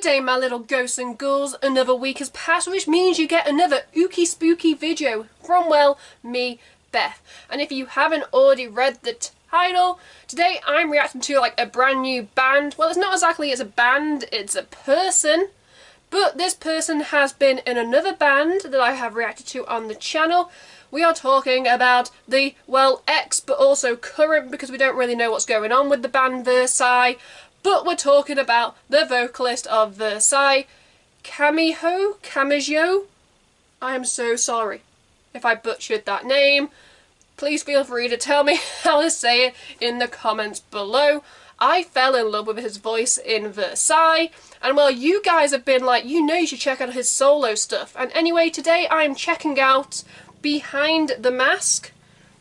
Today, my little ghosts and ghouls, another week has passed, which means you get another ooky spooky video from, well, me, Beth. And if you haven't already read the title, today I'm reacting to like a brand new band. Well, it's not exactly a band, it's a person. But this person has been in another band that I have reacted to on the channel. We are talking about the, well, ex, but also current, because we don't really know what's going on with the band Versailles. But we're talking about the vocalist of Versailles, Kamijo. I am so sorry if I butchered that name. Please feel free to tell me how to say it in the comments below. I fell in love with his voice in Versailles, and well, you guys have been like, you should check out his solo stuff. And anyway, today I'm checking out Behind the Mask.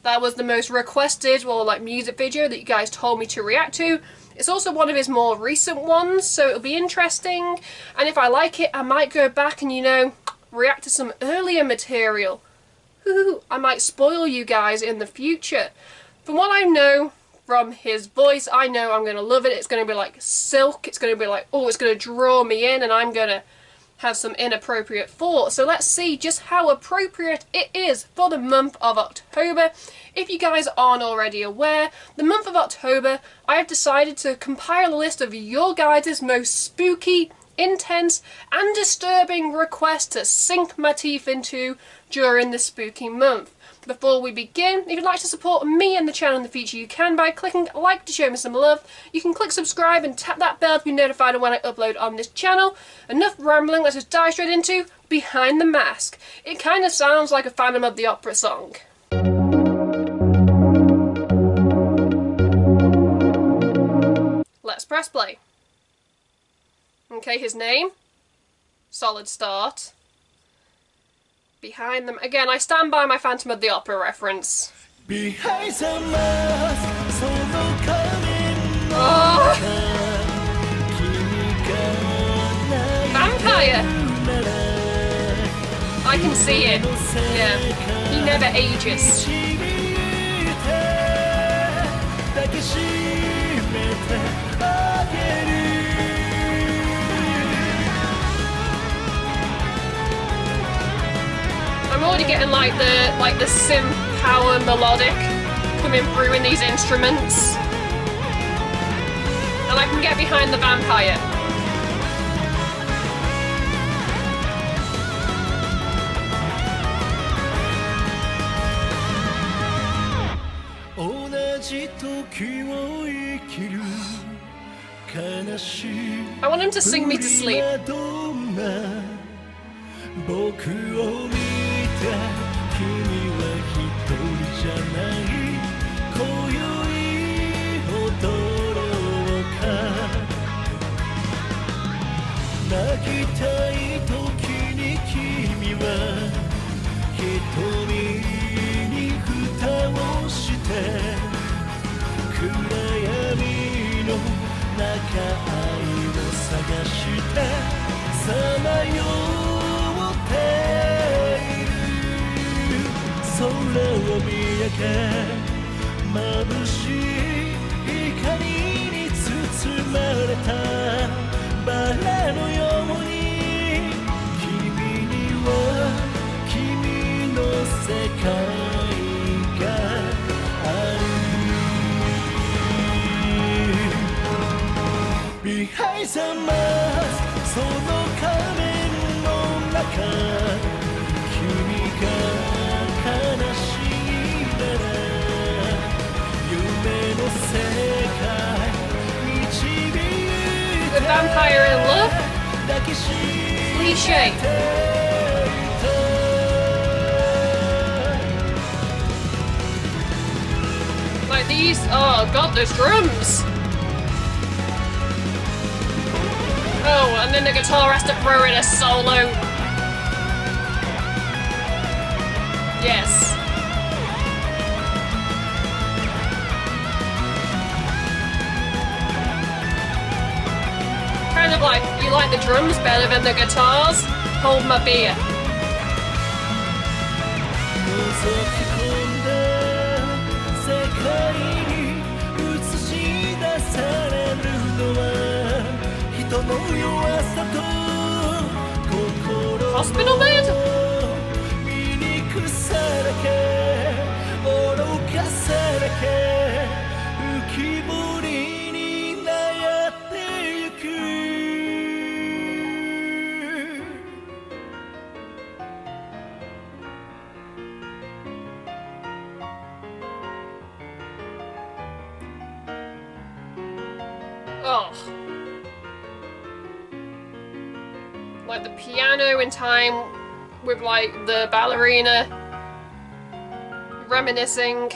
That was the most requested, well, like, music video that you guys told me to react to. It's also one of his more recent ones, so it'll be interesting. And if I like it, I might go back and, react to some earlier material. I might spoil you guys in the future. From what I know from his voice, I know I'm going to love it. It's going to be like silk. It's going to be like, oh, it's going to draw me in, and I'm going to have some inappropriate thoughts. So let's see just how appropriate it is for the month of October. If you guys aren't already aware, the month of October, I have decided to compile a list of your guys' most spooky, intense, and disturbing requests to sink my teeth into during the spooky month. Before we begin, if you'd like to support me and the channel in the future, you can by clicking like to show me some love. You can click subscribe and tap that bell to be notified of when I upload on this channel. Enough rambling, let's just dive straight into Behind the Mask. It kind of sounds like a Phantom of the Opera song. Let's press play. Okay, his name. Solid start. Behind them. Again, I stand by my Phantom of the Opera reference. Behind the mask, oh. Vampire! I can see it. Yeah. He never ages. I'm already getting like the synth power melodic coming through in these instruments, and I can get behind the vampire. I want him to sing me to sleep. Behind the mask, その仮面の中、君が悲しいなら、夢の世界導いて The vampire in love? Cliche. Like these, oh god, those drums! Oh, and then the guitar has to throw in a solo. Yes. Kind of like, you like the drums better than the guitars? Hold my beer. Hospital bed? 醜さだけ愚かさだけ浮き彫りに悩ってゆく Oh. Like the piano in time with like the ballerina reminiscing.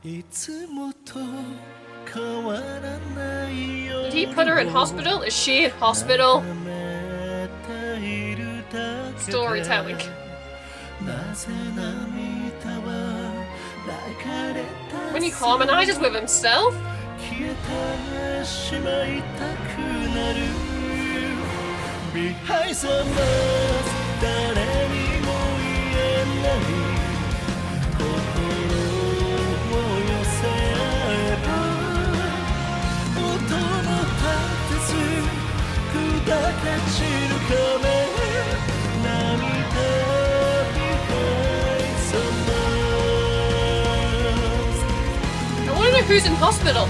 Did he put her in hospital? Is she in hospital? Storytelling. When he harmonizes with himself? I want to know who's in hospital.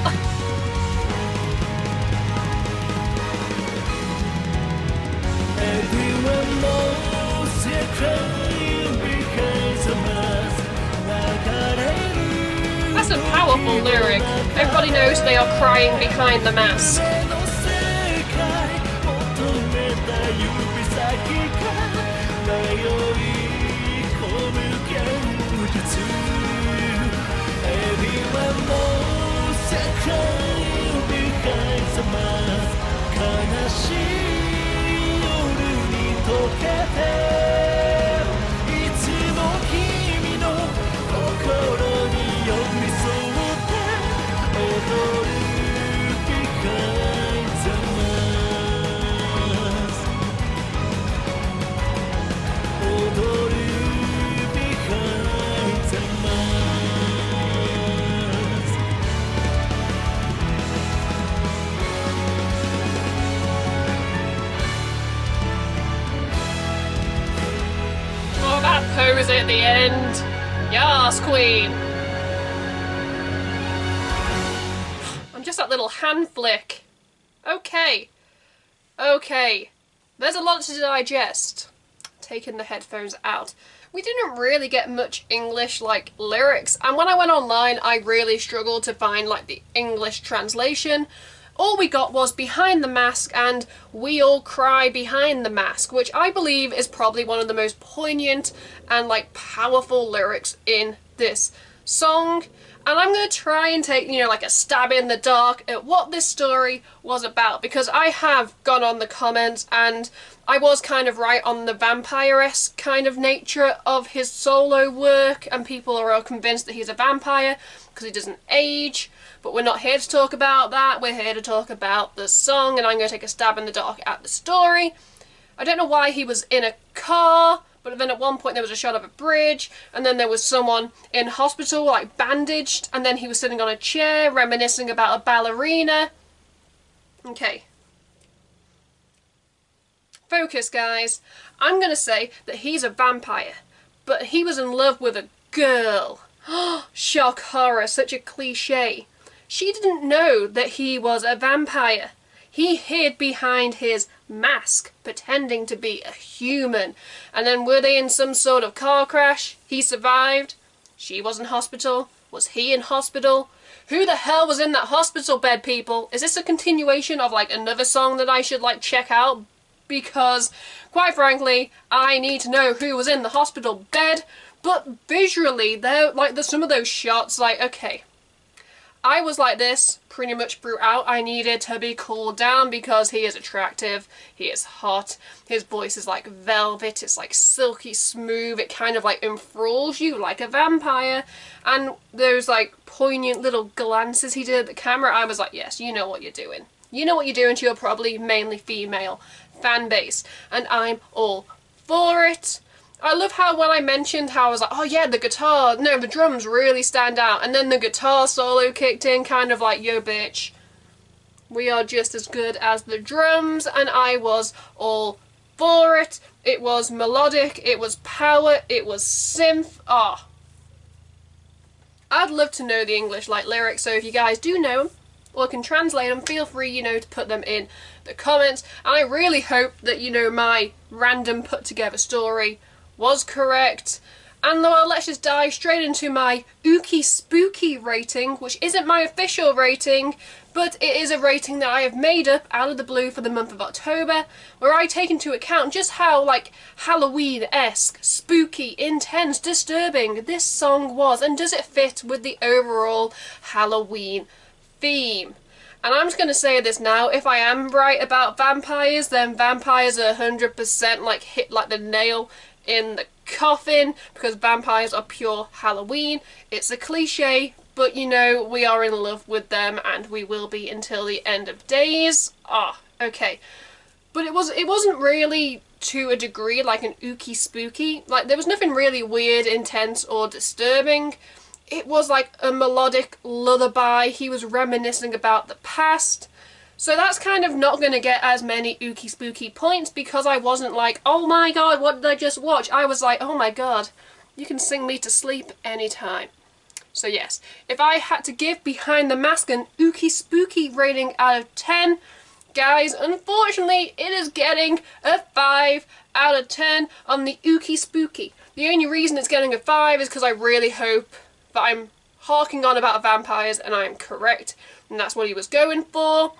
Everyone knows you're crying because of us. That's a powerful lyric. Everybody knows they are crying behind the mask. Everyone knows you're crying behind the mask. 悲しい夜に溶けていつも君の心に寄り添って踊る behind the mask 踊る behind the mask Oh, that pose at the end. Yas, queen. I'm just that little hand flick. Okay. Okay. There's a lot to digest. Taking the headphones out. We didn't really get much English, like, lyrics. And when I went online, I really struggled to find, like, the English translation. All we got was Behind the Mask and We All Cry Behind the Mask, which I believe is probably one of the most poignant and like powerful lyrics in this song. And I'm going to try and take, you know, like a stab in the dark at what this story was about, because I have gone on the comments and I was kind of right on the vampire-esque kind of nature of his solo work, and people are all convinced that he's a vampire because he doesn't age. But we're not here to talk about that, we're here to talk about the song, and I'm going to take a stab in the dark at the story. I don't know why he was in a car, but then at one point there was a shot of a bridge, and then there was someone in hospital, like bandaged, and then he was sitting on a chair, reminiscing about a ballerina. Okay. Focus, guys. I'm going to say that he's a vampire, but he was in love with a girl. Shock horror, such a cliche. She didn't know that he was a vampire. He hid behind his mask, pretending to be a human. And then were they in some sort of car crash? He survived. She was in hospital. Was he in hospital? Who the hell was in that hospital bed, people? Is this a continuation of like another song that I should like check out? Because, quite frankly, I need to know who was in the hospital bed. But visually, though, like some of those shots, like, okay. I was like this pretty much throughout. I needed to be cooled down because he is attractive, he is hot, his voice is like velvet, it's like silky smooth, it kind of like enthralls you like a vampire. And those like poignant little glances he did at the camera, I was like, yes, you know what you're doing. You know what you're doing to your probably mainly female fan base. And I'm all for it. I love how when I mentioned how I was like, oh yeah, the drums really stand out, and then the guitar solo kicked in, kind of like, yo bitch, we are just as good as the drums, and I was all for it. It was melodic, it was power, it was synth. Oh, I'd love to know the English like lyrics, so if you guys do know them or can translate them, feel free, to put them in the comments. And I really hope that, my random put together story was correct. And well, let's just dive straight into my Ooky Spooky rating, which isn't my official rating, but it is a rating that I have made up out of the blue for the month of October, where I take into account just how, like, Halloween-esque, spooky, intense, disturbing this song was, and does it fit with the overall Halloween theme. And I'm just going to say this now, if I am right about vampires, then vampires are 100% like hit like the nail in the coffin, because vampires are pure Halloween. It's a cliche, but we are in love with them, and we will be until the end of days. Okay. But it wasn't really to a degree like an Ooky Spooky. Like, there was nothing really weird, intense, or disturbing. It was like a melodic lullaby. He was reminiscing about the past. So that's kind of not going to get as many Ooky Spooky points, because I wasn't like, oh my god, what did I just watch? I was like, oh my god, you can sing me to sleep anytime. So yes, if I had to give Behind the Mask an Ooky Spooky rating out of 10, guys, unfortunately it is getting a 5 out of 10 on the Ooky Spooky. The only reason it's getting a 5 is because I really hope that I'm harking on about vampires and I am correct, and that's what he was going for.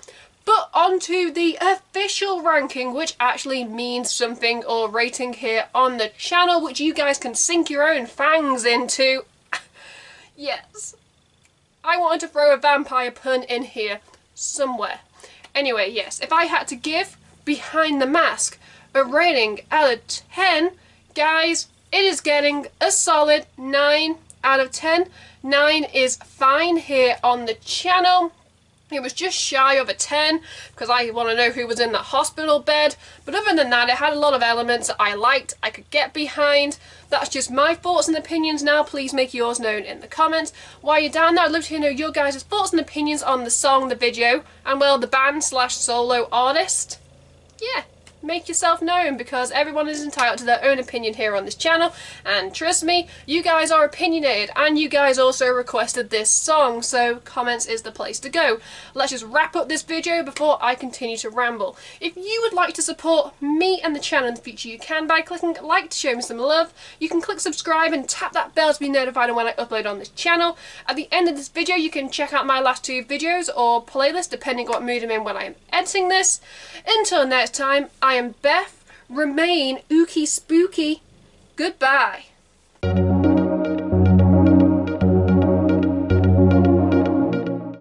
But on to the official ranking, which actually means something, or rating here on the channel, which you guys can sink your own fangs into. Yes. I wanted to throw a vampire pun in here somewhere. Anyway, yes, if I had to give Behind the Mask a rating out of 10, guys, it is getting a solid 9 out of 10. 9 is fine here on the channel. It was just shy of a 10, because I want to know who was in the hospital bed. But other than that, it had a lot of elements that I liked, I could get behind. That's just my thoughts and opinions now. Please make yours known in the comments. While you're down there, I'd love to know your guys' thoughts and opinions on the song, the video, and well, the band / solo artist. Yeah. Make yourself known, because everyone is entitled to their own opinion here on this channel, and trust me, you guys are opinionated, and you guys also requested this song, so comments is the place to go. Let's just wrap up this video before I continue to ramble. If you would like to support me and the channel in the future, you can by clicking like to show me some love. You can click subscribe and tap that bell to be notified when I upload on this channel. At the end of this video, you can check out my last 2 videos or playlist, depending on what mood I'm in when I am editing this. Until next time, I am Beth. Remain Ooky Spooky. Goodbye.